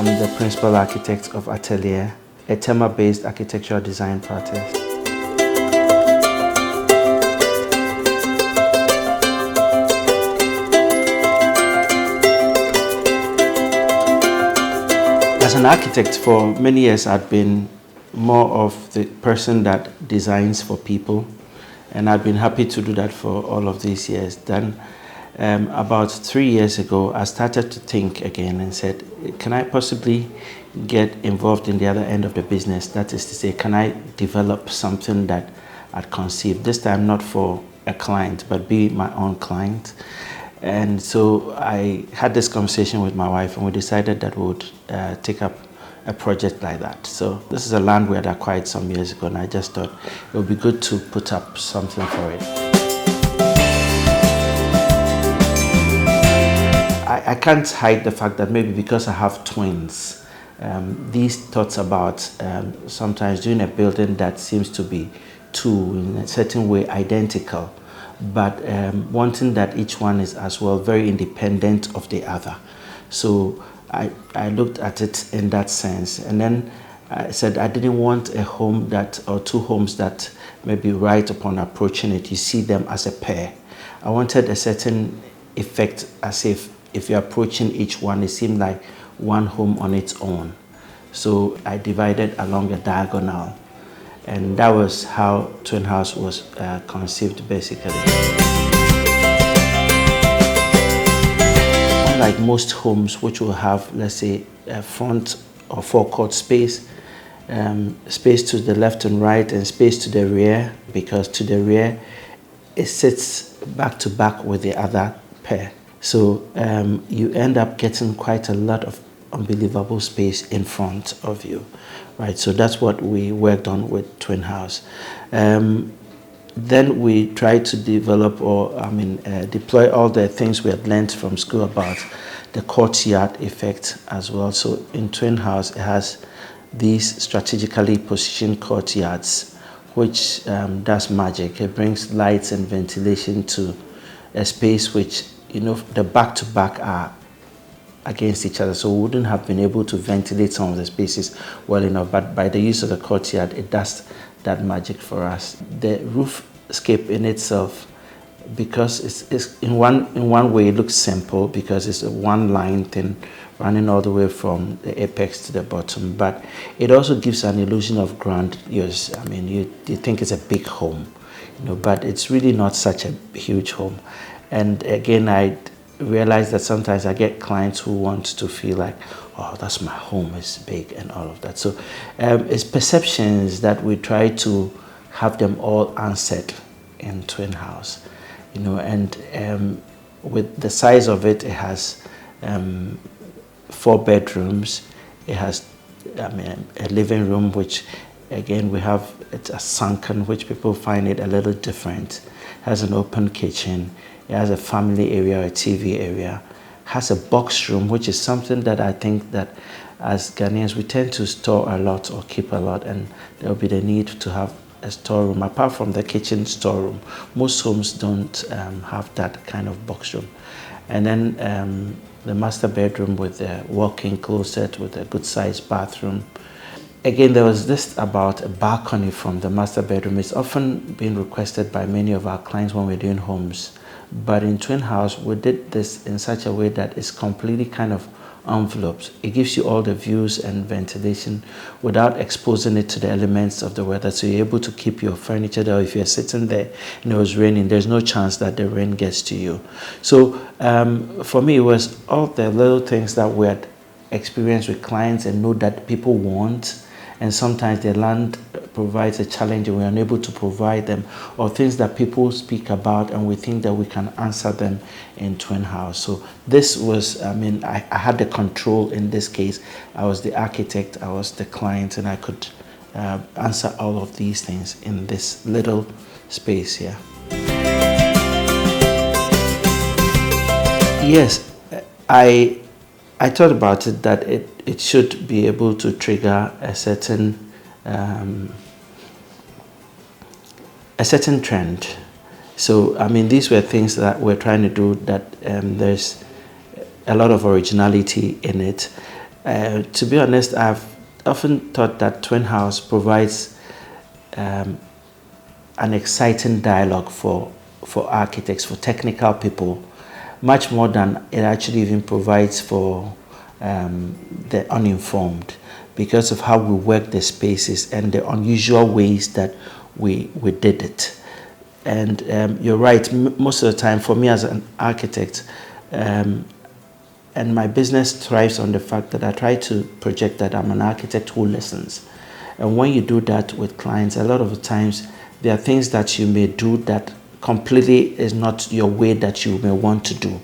I'm the principal architect of Atelier, a Tema-based architectural design practice. As an architect, for many years I've been more of the person that designs for people, and I've been happy to do that for all of these years. Then about 3 years ago, I started to think again and said, can I possibly get involved in the other end of the business? That is to say, can I develop something that I'd conceived, this time not for a client, but be my own client. And so I had this conversation with my wife, and we decided that we would take up a project like that. So this is a land we had acquired some years ago, and I just thought it would be good to put up something for it. I can't hide the fact that maybe because I have twins, these thoughts about sometimes doing a building that seems to be in a certain way identical, but wanting that each one is as well very independent of the other. So I looked at it in that sense, and then I said I didn't want a home or two homes that maybe right upon approaching it, you see them as a pair. I wanted a certain effect, as if you're approaching each one, it seemed like one home on its own. So I divided along a diagonal, and that was how Twin House was conceived, basically. Unlike most homes, which will have, let's say, a front or forecourt space, space to the left and right, and space to the rear, because to the rear, it sits back to back with the other pair. So you end up getting quite a lot of unbelievable space in front of you, right? So that's what we worked on with Twin House. Then we tried to develop deploy all the things we had learned from school about the courtyard effect as well. So in Twin House, it has these strategically positioned courtyards, which does magic. It brings lights and ventilation to a space which, the back-to-back are against each other, so we wouldn't have been able to ventilate some of the spaces well enough, but by the use of the courtyard, it does that magic for us. The roofscape in itself, because it's in one way it looks simple, because it's a one line thing running all the way from the apex to the bottom, but it also gives an illusion of grandiose. I mean, you think it's a big home, but it's really not such a huge home. And again, I realize that sometimes I get clients who want to feel like, oh, that's my home, it's big and all of that. So it's perceptions that we try to have them all answered in Twin House, and with the size of it, it has 4 bedrooms. It has, a living room, which again it's a sunken, which people find it a little different. It has an open kitchen. It has a family area, a TV area, has a box room, which is something that I think that as Ghanaians, we tend to store a lot or keep a lot, and there will be the need to have a storeroom. Apart from the kitchen storeroom, most homes don't have that kind of box room. And then the master bedroom with a walk-in closet with a good-sized bathroom. Again, there was this about a balcony from the master bedroom. It's often been requested by many of our clients when we're doing homes. But in Twin House, we did this in such a way that it's completely kind of enveloped. It gives you all the views and ventilation without exposing it to the elements of the weather. So you're able to keep your furniture there. If you're sitting there and it was raining, there's no chance that the rain gets to you. So for me, it was all the little things that we had experienced with clients and know that people want. And sometimes the land provides a challenge and we're unable to provide them, or things that people speak about and we think that we can answer them in Twin House. So this was, I had the control in this case. I was the architect, I was the client, and I could answer all of these things in this little space here. Yes, I thought about it that it should be able to trigger a certain trend. So these were things that we're trying to do that there's a lot of originality in it. To be honest, I've often thought that Twin House provides an exciting dialogue for architects, for technical people, much more than it actually even provides for the uninformed, because of how we work the spaces and the unusual ways that we did it. And you're right, most of the time for me as an architect, and my business thrives on the fact that I try to project that I'm an architect who listens. And when you do that with clients, a lot of the times there are things that you may do that completely is not your way that you may want to do.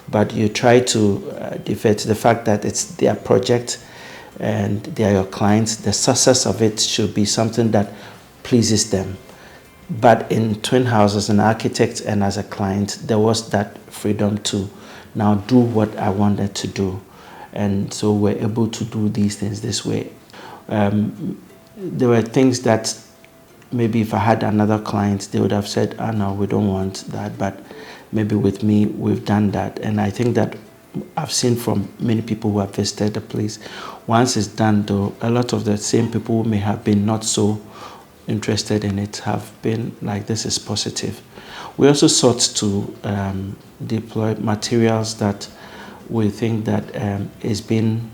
But you try to defer to the fact that it's their project and they are your clients. The success of it should be something that pleases them. But in Twin House, as an architect and as a client, there was that freedom to now do what I wanted to do. And so we're able to do these things this way. There were things that maybe if I had another client, they would have said, oh no, we don't want that. But maybe with me, we've done that. And I think that I've seen from many people who have visited the place, once it's done though, a lot of the same people who may have been not so interested in it have been like, this is positive. We also sought to deploy materials that we think that is being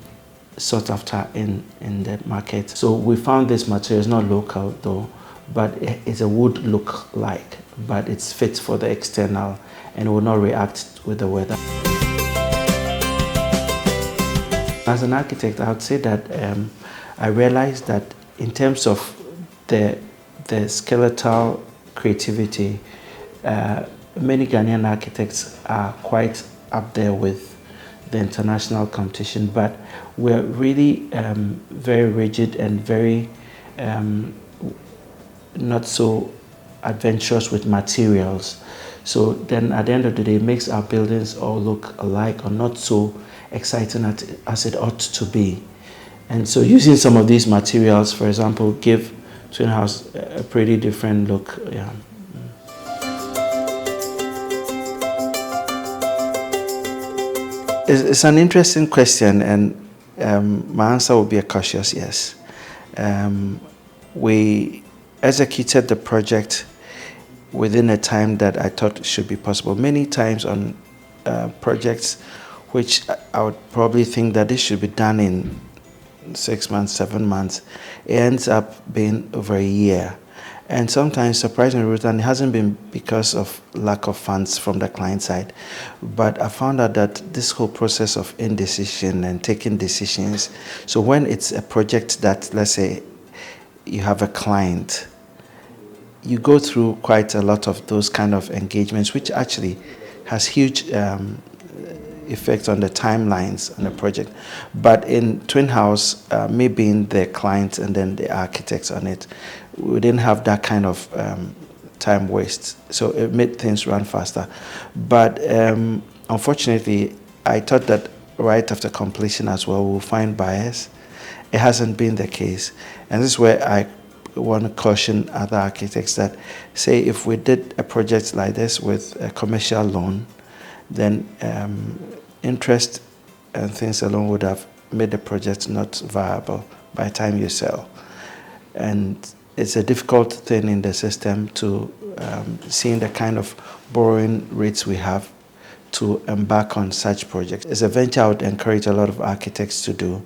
sought after in the market. So we found this material is not local though, but it's a wood look like, but it's fit for the external and will not react with the weather. As an architect, I would say that I realized that in terms of the skeletal creativity, many Ghanaian architects are quite up there with the international competition, but we're really very rigid and very not so adventurous with materials. So then at the end of the day, it makes our buildings all look alike or not so exciting as it ought to be. And so using some of these materials, for example, give Twin House a pretty different look. Yeah. It's an interesting question, and my answer would be a cautious yes. We executed the project within a time that I thought should be possible. Many times on projects which I would probably think that this should be done in 6 months, 7 months, it ends up being over a year. And sometimes, surprisingly, it hasn't been because of lack of funds from the client side. But I found out that this whole process of indecision and taking decisions, so when it's a project that, let's say, you have a client, you go through quite a lot of those kind of engagements, which actually has huge effect on the timelines on the project. But in Twin House, me being the client and then the architects on it, we didn't have that kind of time waste. So it made things run faster. But unfortunately, I thought that right after completion as well, we'll find buyers. It hasn't been the case. And this is where I want to caution other architects that, say, if we did a project like this with a commercial loan, then interest and things alone would have made the project not viable by the time you sell. And it's a difficult thing in the system to seeing the kind of borrowing rates we have to embark on such projects. It's a venture I would encourage a lot of architects to do.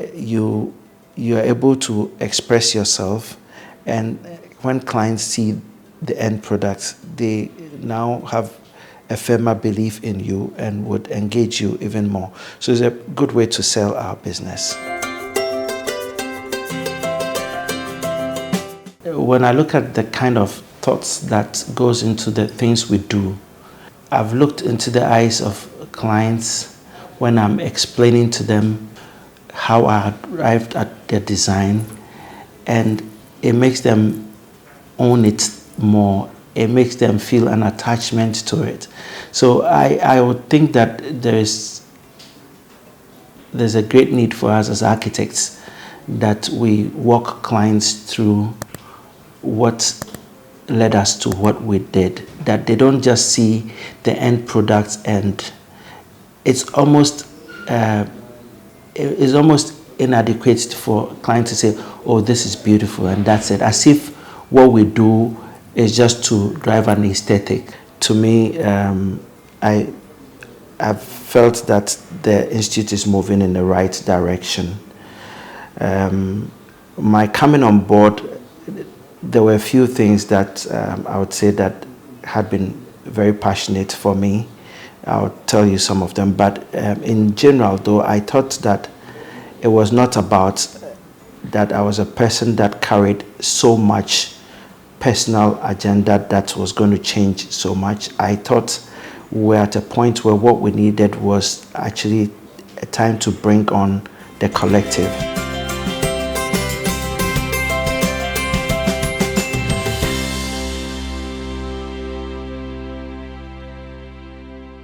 You are able to express yourself, and when clients see the end product, they now have a firmer belief in you and would engage you even more. So it's a good way to sell our business. When I look at the kind of thoughts that goes into the things we do, I've looked into the eyes of clients when I'm explaining to them how I arrived at their design, and it makes them own it more. It makes them feel an attachment to it. So I would think that there's a great need for us as architects that we walk clients through what led us to what we did, that they don't just see the end product, and it's almost is almost inadequate for clients to say, oh, this is beautiful, and that's it, as if what we do is just to drive an aesthetic. To me, I've felt that the Institute is moving in the right direction. My coming on board, there were a few things that I would say that had been very passionate for me. I'll tell you some of them, but in general, though, I thought that it was not about that I was a person that carried so much personal agenda that was going to change so much. I thought we're at a point where what we needed was actually a time to bring on the collective.